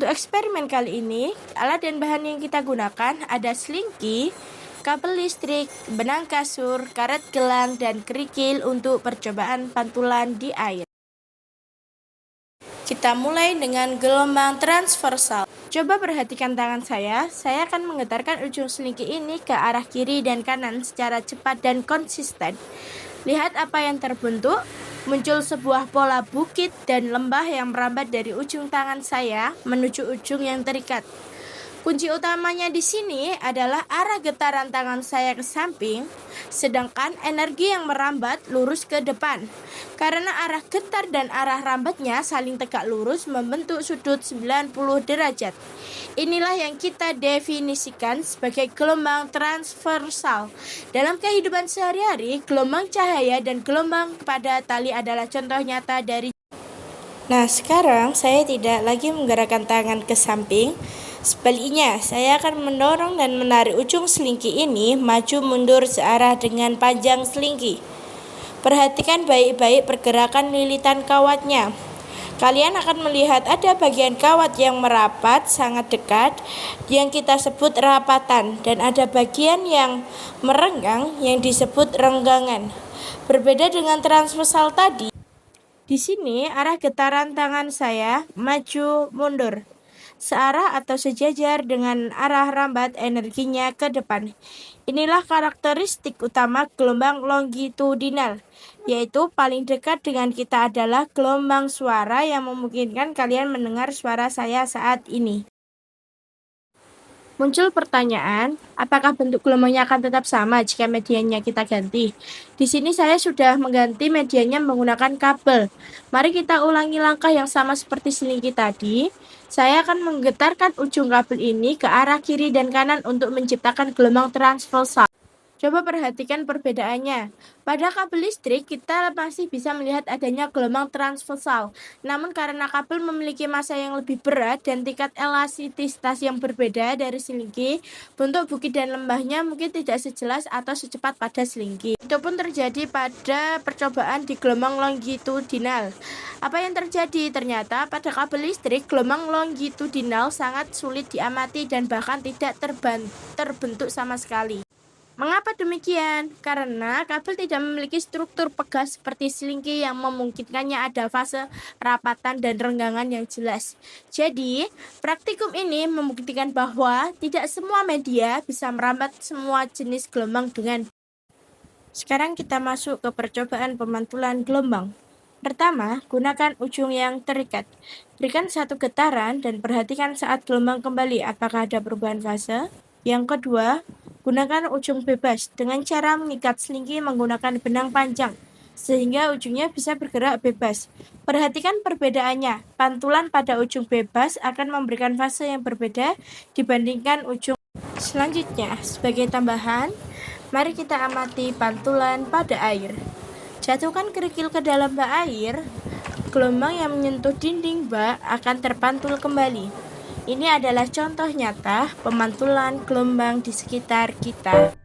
Untuk eksperimen kali ini, alat dan bahan yang kita gunakan ada selingki, kabel listrik, benang kasur, karet gelang, dan kerikil untuk percobaan pantulan di air. Kita mulai dengan gelombang transversal. Coba perhatikan tangan saya akan menggetarkan ujung selingki ini ke arah kiri dan kanan secara cepat dan konsisten. Lihat apa yang terbentuk. Muncul sebuah pola bukit dan lembah yang merambat dari ujung tangan saya menuju ujung yang terikat. Kunci utamanya di sini adalah arah getaran tangan saya ke samping, sedangkan energi yang merambat lurus ke depan. Karena arah getar dan arah rambatnya saling tegak lurus membentuk sudut 90 derajat. Inilah yang kita definisikan sebagai gelombang transversal. Dalam kehidupan sehari-hari, gelombang cahaya dan gelombang pada tali adalah contoh nyata dari. Nah, sekarang saya tidak lagi menggerakkan tangan ke samping. Sebaliknya, saya akan mendorong dan menarik ujung selingki ini maju mundur searah dengan panjang selingki. Perhatikan baik-baik pergerakan lilitan kawatnya. Kalian akan melihat ada bagian kawat yang merapat sangat dekat yang kita sebut rapatan, dan ada bagian yang merenggang yang disebut renggangan. Berbeda dengan transversal tadi, di sini arah getaran tangan saya maju mundur searah atau sejajar dengan arah rambat energinya ke depan. Inilah karakteristik utama gelombang longitudinal, yaitu paling dekat dengan kita adalah gelombang suara yang memungkinkan kalian mendengar suara saya saat ini. Muncul pertanyaan, apakah bentuk gelombangnya akan tetap sama jika medianya kita ganti? Di sini saya sudah mengganti medianya menggunakan kabel. Mari kita ulangi langkah yang sama seperti selingki tadi. Saya akan menggetarkan ujung kabel ini ke arah kiri dan kanan untuk menciptakan gelombang transversal. Coba perhatikan perbedaannya. Pada kabel listrik, kita masih bisa melihat adanya gelombang transversal. Namun karena kabel memiliki massa yang lebih berat dan tingkat elastisitas yang berbeda dari selingki, bentuk bukit dan lembahnya mungkin tidak sejelas atau secepat pada selingki. Itu pun terjadi pada percobaan di gelombang longitudinal. Apa yang terjadi? Ternyata pada kabel listrik, gelombang longitudinal sangat sulit diamati dan bahkan tidak terbentuk sama sekali. Mengapa demikian? Karena kabel tidak memiliki struktur pegas seperti selingki yang memungkinkannya ada fase rapatan dan renggangan yang jelas. Jadi, praktikum ini membuktikan bahwa tidak semua media bisa merambat semua jenis gelombang dengan. Sekarang kita masuk ke percobaan pemantulan gelombang. Pertama, gunakan ujung yang terikat. Berikan satu getaran dan perhatikan saat gelombang kembali apakah ada perubahan fase. Yang kedua, gunakan ujung bebas dengan cara mengikat selingki menggunakan benang panjang, sehingga ujungnya bisa bergerak bebas. Perhatikan perbedaannya. Pantulan pada ujung bebas akan memberikan fase yang berbeda dibandingkan ujung. Selanjutnya, sebagai tambahan, mari kita amati pantulan pada air. Jatuhkan kerikil ke dalam bak air. Gelombang yang menyentuh dinding bak akan terpantul kembali. Ini adalah contoh nyata pemantulan gelombang di sekitar kita.